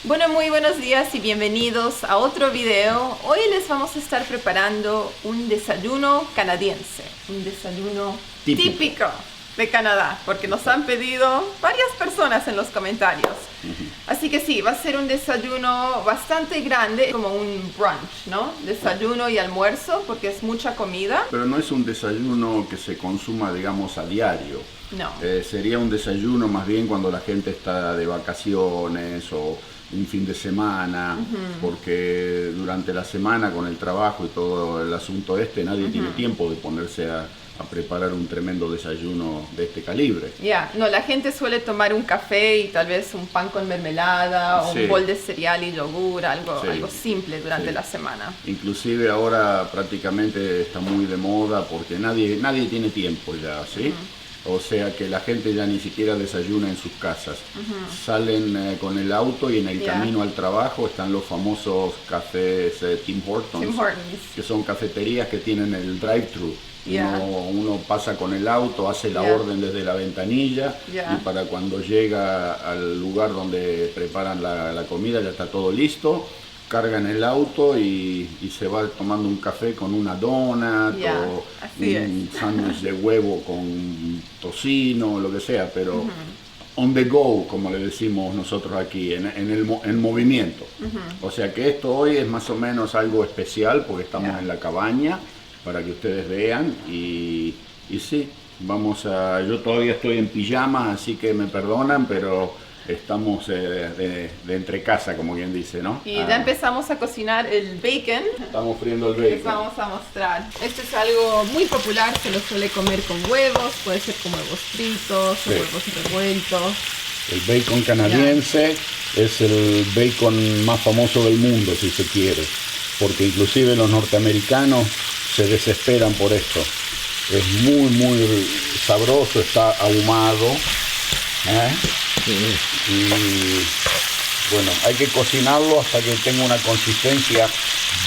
Bueno, muy buenos días y bienvenidos a otro video. Hoy les vamos a estar preparando un desayuno canadiense, un desayuno típico de Canadá, porque nos han pedido varias personas en los comentarios. Así que sí, va a ser un desayuno bastante grande, como un brunch, ¿no? Desayuno y almuerzo, porque es mucha comida. Pero no es un desayuno que se consuma, digamos, a diario. No. Sería un desayuno más bien cuando la gente está de vacaciones o un fin de semana, porque durante la semana con el trabajo y todo el asunto nadie tiene tiempo de ponerse a preparar un tremendo desayuno de este calibre. No, la gente suele tomar un café y tal vez un pan con mermelada o un bol de cereal y yogur, algo simple durante la semana. Inclusive ahora prácticamente está muy de moda porque nadie tiene tiempo ya, ¿sí? O sea que la gente ya ni siquiera desayuna en sus casas. Salen con el auto y en el camino al trabajo están los famosos cafés Tim Hortons, que son cafeterías que tienen el drive-thru. Uno pasa con el auto, hace la orden desde la ventanilla y para cuando llega al lugar donde preparan la comida ya está todo listo. Cargan el auto y se va tomando un café con una donut o un sándwich de huevo con tocino, lo que sea, pero on the go, como le decimos nosotros aquí, en movimiento. O sea que esto hoy es más o menos algo especial porque estamos en la cabaña, para que ustedes vean y sí, yo todavía estoy en pijama, así que me perdonan, pero estamos de entre casa, como quien dice, ¿no? Y ya empezamos a cocinar el bacon. Estamos friendo el bacon. Les vamos a mostrar. Esto es algo muy popular, se lo suele comer con huevos, puede ser con huevos fritos o huevos revueltos. El bacon canadiense es el bacon más famoso del mundo, si se quiere, porque inclusive los norteamericanos se desesperan por esto. Es muy sabroso, está ahumado. Y bueno, hay que cocinarlo hasta que tenga una consistencia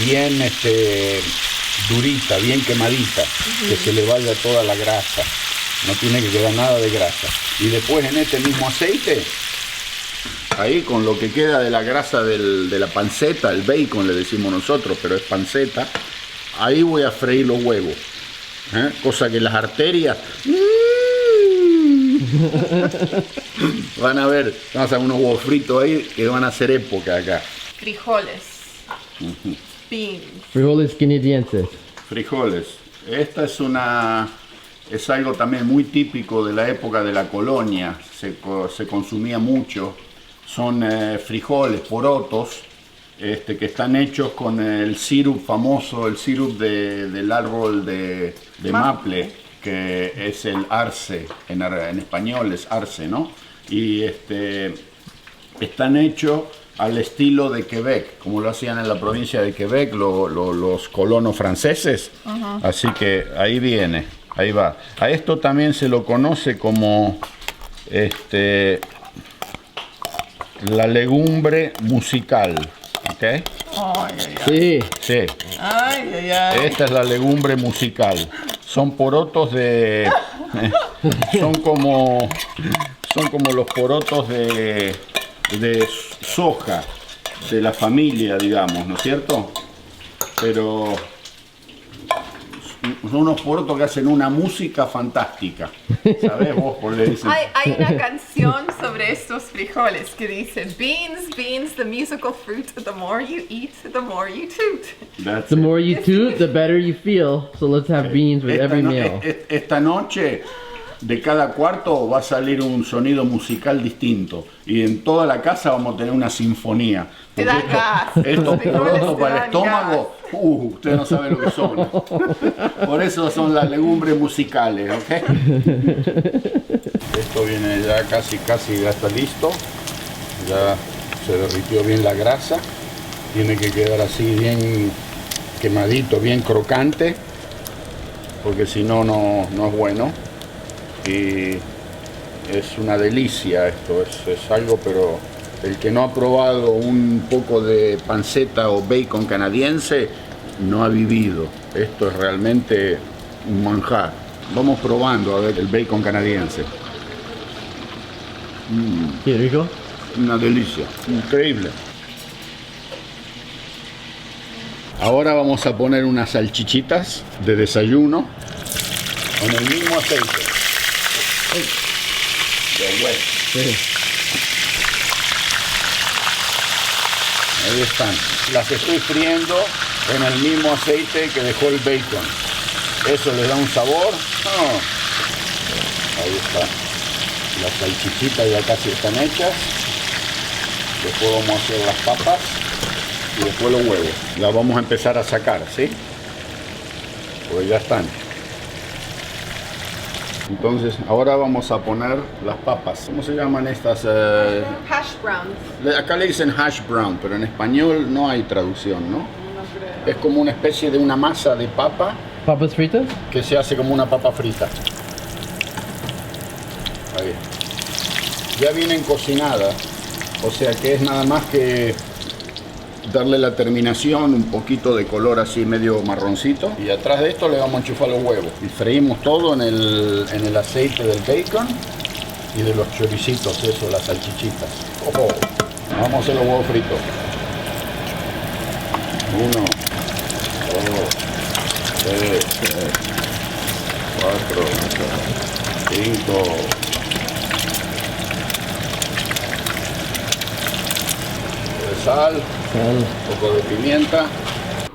bien durita, bien quemadita, que se le vaya toda la grasa, no tiene que quedar nada de grasa. Y después en este mismo aceite, ahí con lo que queda de la grasa de la panceta, el bacon le decimos nosotros, pero es panceta, ahí voy a freír los huevos, cosa que las arterias van a ver, vamos a hacer unos huevos fritos ahí que van a hacer época acá. Frijoles. Beans. Frijoles canadienses. Frijoles. Esta es algo también muy típico de la época de la colonia. Se consumía mucho. Son frijoles, porotos, que están hechos con el sirup famoso, el sirup del árbol de maple, que es el arce, en español es arce, ¿no? Y están hechos al estilo de Quebec, como lo hacían en la provincia de Quebec los colonos franceses. Así que ahí viene, ahí va. A esto también se lo conoce como la legumbre musical, ¿ok? Sí. Esta es la legumbre musical. Son porotos son como los porotos de soja, de la familia, digamos, ¿no es cierto? Pero son unos porotos que hacen una música fantástica. ¿Sabés vos por qué dicen? Hay una canción sobre estos frijoles que dice Beans, beans, the musical fruit, the more you eat, the more you toot. The more you toot, the better you feel. So let's have beans with every meal. Esta noche, de cada cuarto va a salir un sonido musical distinto y en toda la casa vamos a tener una sinfonía. Te da gas. Estos porotos para el estómago, ustedes no saben lo que son. Por eso son las legumbres musicales, ¿ok? Esto viene ya casi ya está listo. Ya se derritió bien la grasa. Tiene que quedar así bien quemadito, bien crocante, porque si no, no es bueno. Y es una delicia esto, es algo, pero el que no ha probado un poco de panceta o bacon canadiense no ha vivido. Esto es realmente un manjar. Vamos probando a ver el bacon canadiense. ¿Qué rico? Una delicia, increíble. Ahora vamos a poner unas salchichitas de desayuno con el mismo aceite. De huevo. Sí. Ahí están. Las estoy friendo en el mismo aceite que dejó el bacon. Eso le da un sabor. Oh. Ahí está. Las salchichitas ya casi están hechas. Después vamos a hacer las papas y después los huevos. Las vamos a empezar a sacar, ¿sí? Pues ya están. Entonces, ahora vamos a poner las papas. ¿Cómo se llaman estas? Hash browns. Acá le dicen hash brown, pero en español no hay traducción, ¿no? No creo. Es como una especie de una masa de papa Papas fritas? que se hace como una papa frita. Ahí. Ya vienen cocinadas, o sea que es nada más que darle la terminación, un poquito de color así medio marroncito, y atrás de esto le vamos a enchufar los huevos y freímos todo en el aceite del bacon y de los choricitos, eso, las salchichitas. ¡Ojo! Vamos a hacer los huevos fritos. 1, 2, 3, 4, 5. Sal, un poco de pimienta.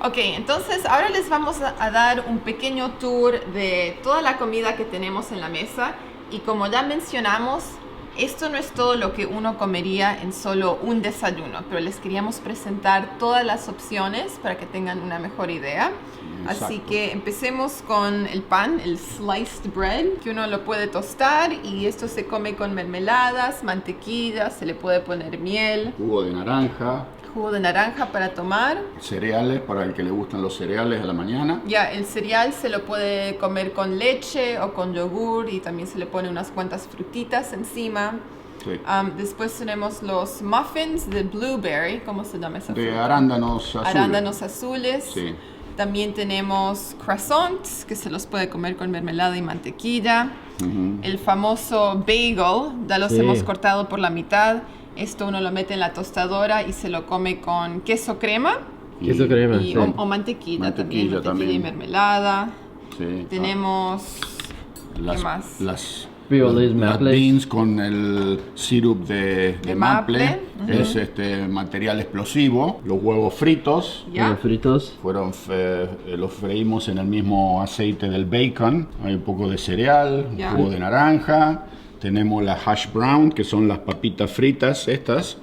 Ok, entonces ahora les vamos a dar un pequeño tour de toda la comida que tenemos en la mesa. Y como ya mencionamos, esto no es todo lo que uno comería en solo un desayuno, pero les queríamos presentar todas las opciones para que tengan una mejor idea. Exacto. Así que empecemos con el pan, el sliced bread, que uno lo puede tostar y esto se come con mermeladas, mantequilla, se le puede poner miel, Jugo de naranja, jugo de naranja para tomar. cereales para el que le gustan los cereales a la mañana. Ya, el cereal se lo puede comer con leche o con yogur y también se le pone unas cuantas frutitas encima. Sí. Después tenemos los muffins de blueberry, ¿cómo se llama esa De fruta? arándanos azules. Arándanos azules. Sí. También tenemos croissants, que se los puede comer con mermelada y mantequilla. Ujú. El famoso bagel, ya los Sí. hemos cortado por la mitad. Esto uno lo mete en la tostadora y se lo come con queso crema Queso crema, y, sí. o mantequilla, también, Mantequilla mantequilla y también. mermelada. Sí. Tenemos, las, ¿qué más? Las, Frijoles, las maple. beans con el sirup de maple. maple. Es material explosivo. Los huevos fritos. ¿Ya? Huevos fritos. Los freímos en el mismo aceite del bacon. Hay un poco de cereal, Ya. jugo de naranja. Tenemos la hash brown, que son las papitas fritas estas.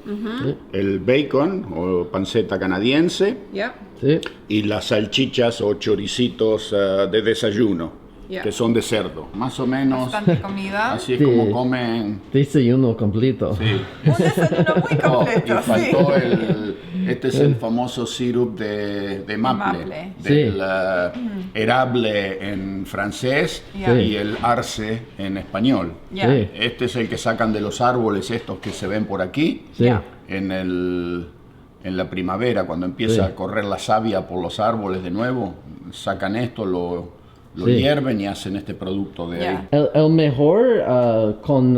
El bacon o panceta canadiense. ¿Ya? Sí. Y las salchichas o choricitos de desayuno, Ya. que son de cerdo. Más o menos Bastante comida. así es Sí. como comen. Desayuno completo. Sí. Un desayuno muy Oh, completo, y faltó sí. este es el famoso sirup de maple, maple. del Sí. érable en francés Ya. y el arce en español. Ya. Sí. Este es el que sacan de los árboles estos que se ven por aquí, Sí. Ya. en la primavera, cuando empieza Sí. a correr la savia por los árboles de nuevo, sacan esto, lo Sí. hierven y hacen este producto de Ya. ahí, El mejor con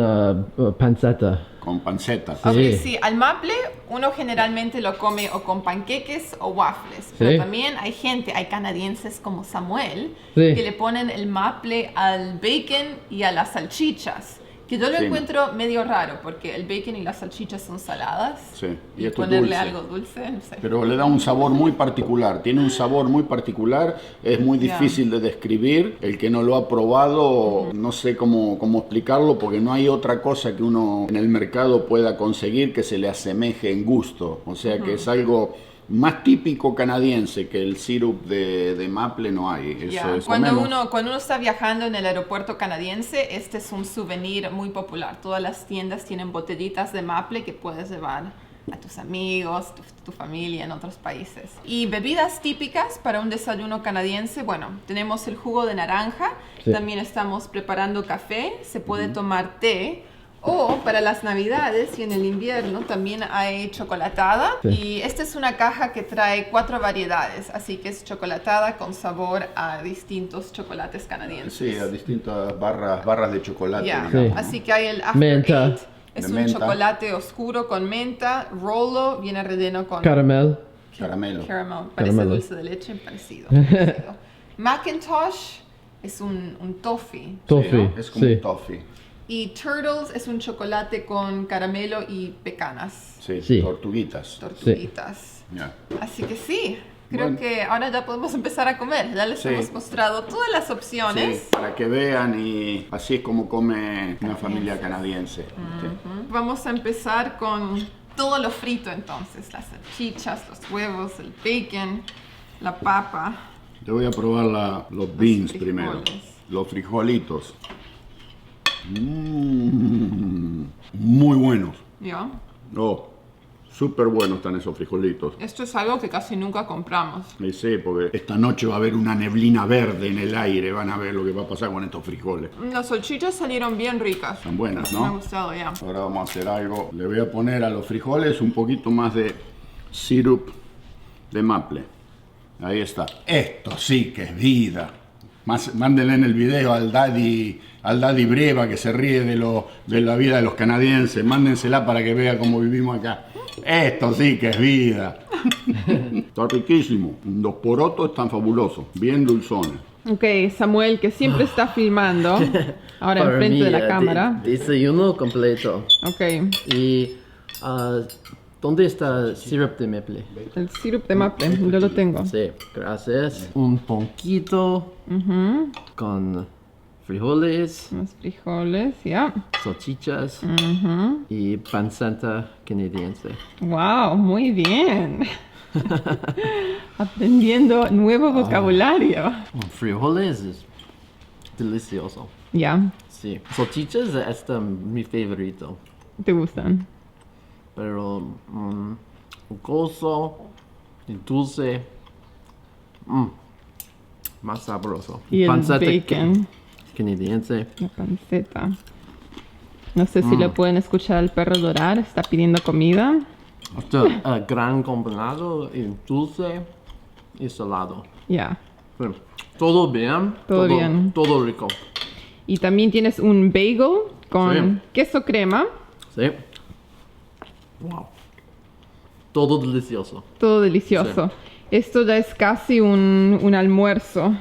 panceta. con panceta. Ok, Sí. sí, al maple uno generalmente lo come o con panqueques o waffles, pero Sí. también hay canadienses como Samuel, Sí. que le ponen el maple al bacon y a las salchichas, que yo lo Sí. encuentro medio raro, porque el bacon y las salchichas son saladas, Sí, y y esto es ponerle dulce. algo dulce, no sé. Pero le da un sabor muy particular, tiene un sabor muy particular, es muy Ya. difícil de describir. El que no lo ha probado, no sé cómo explicarlo, porque no hay otra cosa que uno en el mercado pueda conseguir que se le asemeje en gusto. O sea que es algo más típico canadiense que el sirup de maple no hay. Eso Ya, es cuando menos. uno está viajando en el aeropuerto canadiense, este es un souvenir muy popular. Todas las tiendas tienen botellitas de maple que puedes llevar a tus amigos, tu familia en otros países. Y bebidas típicas para un desayuno canadiense, bueno, tenemos el jugo de naranja, Sí. también estamos preparando café, se puede tomar té. O para las navidades y en el invierno también hay chocolatada. Sí. Y esta es una caja que trae 4 variedades, así que es chocolatada con sabor a distintos chocolates canadienses. Sí, a distintas barras de chocolate. Ya, digamos, Sí. ¿no? así que hay el After Menta. Eight. Es De un menta. chocolate oscuro con menta. Rolo viene relleno con Caramel. Caramelo. Caramel. Parece Caramelo. dulce de leche, parecido. parecido. Macintosh es un toffee. Toffee. Es como Sí. un toffee. Y Turtles es un chocolate con caramelo y pecanas. Sí, Sí. tortuguitas. Tortuguitas. Ya. Así que sí, creo Bueno. que ahora ya podemos empezar a comer. Ya les Sí. hemos mostrado todas las opciones. Sí, para que vean y así es como come una familia canadiense. Sí. Vamos a empezar con todo lo frito entonces. Las salchichas, los huevos, el bacon, la papa. Yo voy a probar los beans frijoles. primero. Los frijolitos. Muy buenos. ¿Ya? Oh, súper buenos están esos frijolitos. Esto es algo que casi nunca compramos. Y sí, porque esta noche va a haber una neblina verde en el aire. Van a ver lo que va a pasar con estos frijoles. Las salchichas salieron bien ricas. Están buenas, Me ha ¿no? gustado ya. Ahora vamos a hacer algo. Le voy a poner a los frijoles un poquito más de syrup de maple. Ahí está. Esto sí que es vida. Mándenle en el video al Daddy Breva que se ríe de la vida de los canadienses. Mándensela para que vea cómo vivimos acá. Esto sí que es vida. Está riquísimo. Los porotos están fabulosos. Bien dulzones. Ok, Samuel, que siempre está filmando. Ahora Para enfrente mí, de la cámara. desayuno completo. Ok, Y ¿dónde está el syrup de maple? el sirope de maple, yo lo tengo. Sí, gracias. Un poquito con frijoles, Los frijoles, ya. salchichas y panceta canadiense. Wow, muy bien. Aprendiendo nuevo vocabulario. Frijoles es delicioso. Ya, Sí. Salchichas es mi favorito. ¿te gustan? Pero jugoso y dulce. Más sabroso. Y el bacon, Canadiense. la panceta. No sé si lo pueden escuchar al perro llorar, está pidiendo comida. Gran combinado y dulce y salado. Ya. Pero todo bien. Todo bien. Todo rico. Y también tienes un bagel con Sí. queso crema. Sí. Wow. Todo delicioso. Todo delicioso. Esto ya es casi un almuerzo.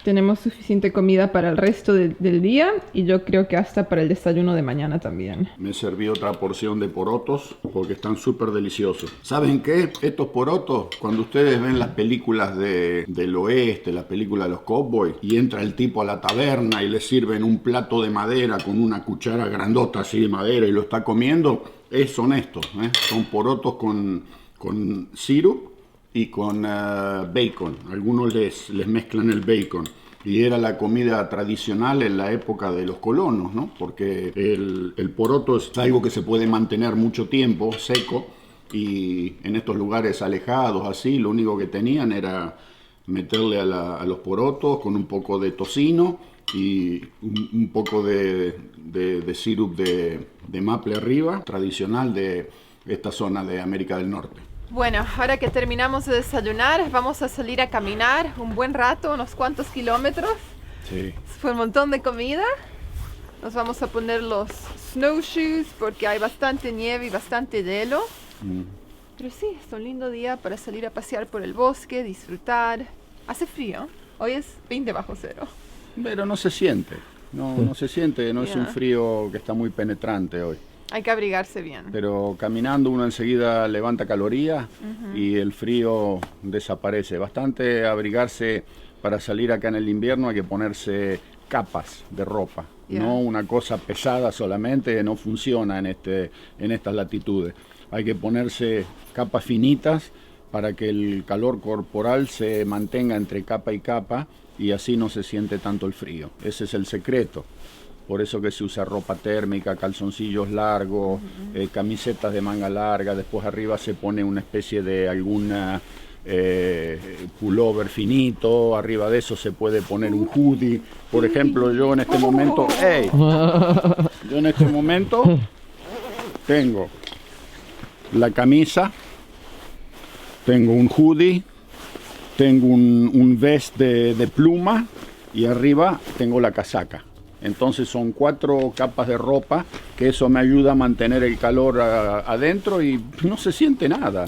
Tenemos suficiente comida para el resto del día y yo creo que hasta para el desayuno de mañana también. Me serví otra porción de porotos porque están súper deliciosos. ¿Saben qué? Estos porotos, cuando ustedes ven las películas del oeste, las películas de los cowboys, y entra el tipo a la taberna y le sirven un plato de madera con una cuchara grandota así de madera y lo está comiendo, son estos, ¿eh? Son porotos con syrup y con bacon. Algunos les mezclan el bacon. Y era la comida tradicional en la época de los colonos, ¿no? Porque el poroto es algo que se puede mantener mucho tiempo seco y en estos lugares alejados así, lo único que tenían era meterle a los porotos con un poco de tocino y un poco de syrup de maple arriba, tradicional de esta zona de América del Norte. Bueno, ahora que terminamos de desayunar, vamos a salir a caminar un buen rato, unos cuantos kilómetros. Sí. Fue un montón de comida. Nos vamos a poner los snowshoes porque hay bastante nieve y bastante hielo. Pero sí, es un lindo día para salir a pasear por el bosque, disfrutar. Hace frío. Hoy es 20 bajo cero. Pero no se siente. No se siente, no es un Ya. frío que está muy penetrante hoy. Hay que abrigarse bien. Pero caminando uno enseguida levanta calorías y el frío desaparece. Bastante abrigarse para salir acá en el invierno, hay que ponerse capas de ropa. Ya. No una cosa pesada solamente, no funciona en estas latitudes. Hay que ponerse capas finitas para que el calor corporal se mantenga entre capa y capa y así no se siente tanto el frío. Ese es el secreto. Por eso que se usa ropa térmica, calzoncillos largos, camisetas de manga larga, después arriba se pone una especie de alguna pullover finito, arriba de eso se puede poner un hoodie. Por ejemplo, yo en este momento, tengo la camisa, tengo un hoodie, tengo un vest de pluma y arriba tengo la casaca. Entonces son 4 capas de ropa, que eso me ayuda a mantener el calor adentro y no se siente nada.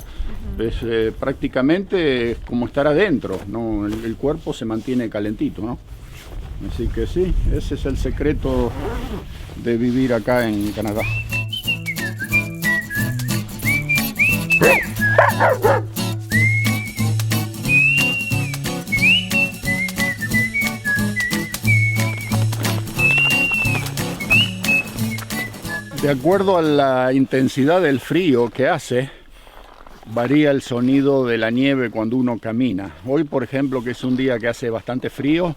Es prácticamente como estar adentro, ¿no? El cuerpo se mantiene calentito, ¿no? Así que sí, ese es el secreto de vivir acá en Canadá. De acuerdo a la intensidad del frío que hace, varía el sonido de la nieve cuando uno camina. Hoy, por ejemplo, que es un día que hace bastante frío,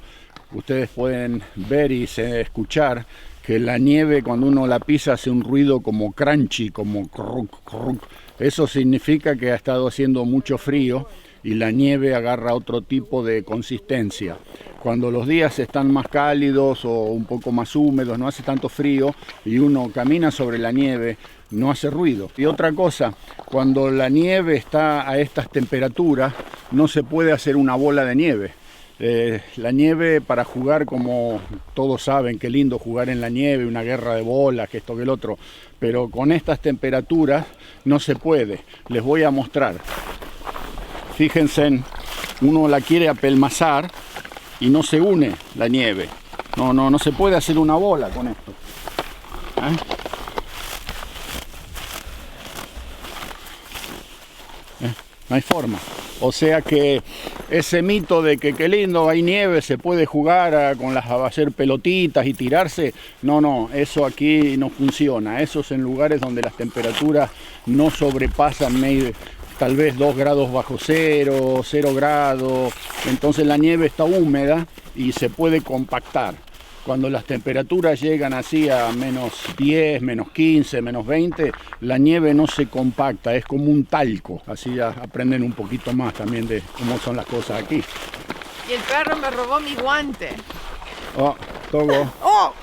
ustedes pueden ver y escuchar que la nieve cuando uno la pisa hace un ruido como crunchy, como crunk, crunk. Eso significa que ha estado haciendo mucho frío y la nieve agarra otro tipo de consistencia. Cuando los días están más cálidos o un poco más húmedos, no hace tanto frío y uno camina sobre la nieve, no hace ruido. Y otra cosa, cuando la nieve está a estas temperaturas, no se puede hacer una bola de nieve. La nieve para jugar, como todos saben, qué lindo jugar en la nieve, una guerra de bolas, que esto que el otro, pero con estas temperaturas no se puede. Les voy a mostrar. Fíjense, uno la quiere apelmazar y no se une la nieve. No se puede hacer una bola con esto. No hay forma. O sea que ese mito de que qué lindo, hay nieve, se puede jugar a hacer pelotitas y tirarse, no, eso aquí no funciona. Eso es en lugares donde las temperaturas no sobrepasan tal vez 2 grados bajo cero, 0 grados. Entonces la nieve está húmeda y se puede compactar. Cuando las temperaturas llegan así a menos 10, menos 15, menos 20, la nieve no se compacta, es como un talco. Así ya aprenden un poquito más también de cómo son las cosas aquí. Y el perro me robó mi guante. Oh, Togo. ¡Oh!